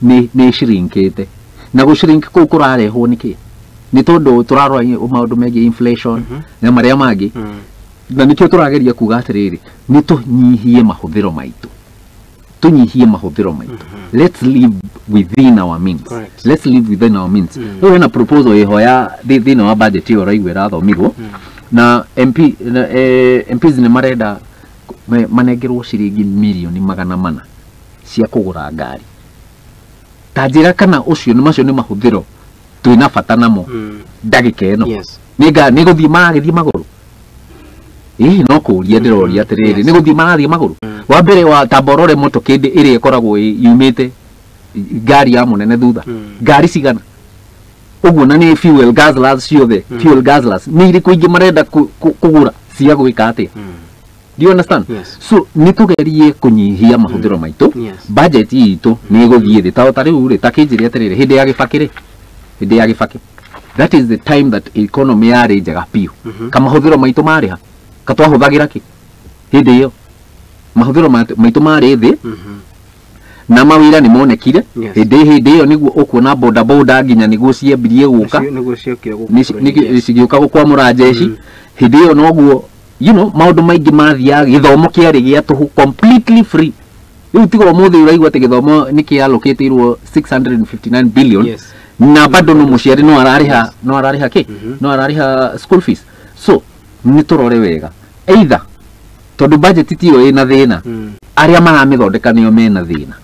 nĩ shrinkite na go shrink kũ kũrarehwo nĩkĩ nĩ tondũ tũrarora maũndũ megiĩ inflation na marĩa mangĩ na nĩkĩo tũrageria kuga atĩrĩrĩ nĩ tũnyihie mahũthĩro maitũ let's live within our means. Correct. Let's live within our means. Rĩu hena proposal ĩho ya thĩinĩ wa budget ĩyo raigua ĩrathomithwo na MPs nĩ marenda manengerwo ciringi mirioni 400 cia kũgũra ngari. Ta njĩra kana ũcio nĩ macio nĩ mahũthĩro twĩna bata namo ndagĩka ĩno. Nĩ gũthiĩ maragĩthiĩ magũrũ. No kũria ndĩroria atĩrĩrĩ nĩ gũthiĩ marathiĩ magũrũ. Wa mbere wa tamborore motoka ĩrĩa ĩkoragwo yumĩte ngari ya mũnene thutha. Ngari cigana. Ũguo na nĩ fuel guzzlers ciothe. Fuel guzzlers nĩ irĩkũ ingĩ marenda kũgũra cia gwĩka atĩa. Do you understand? So nĩ tũgerie kũnyihia mahũthĩro maitũ. Budget itũ nĩ ĩgũthiĩ thĩ ta rĩu ta kĩnjĩre atĩrĩrĩ hĩndĩ ya gĩbakĩ. That is the time that economy yarĩ njega piũ. Kamahũthĩro maitũ marĩha. Katwahũthagĩra kĩ hĩndĩ ĩyo mahũthĩro maitũ marĩ thĩ na mawĩra nĩ monekire hĩndĩ ĩyo nĩguo ũkuona boda nginya nĩguo ciambirie gũka cigĩũka gũkwamũra jeshi hĩndĩ ĩyo noguo maũndũ maingĩ mathiaga gĩthomo kĩarĩ gĩa tũhũ completely free. Rĩu tiga ũmũthĩ ũraigua atĩ gĩthomo nĩ kĩallocatĩirwo 659 billion na bado no mũciari no ararĩha kĩ no ararĩha school fees. So nĩ tũrore wega either tondũ budget tiyo ĩna thĩna aria maramithondeka nĩo mena thĩna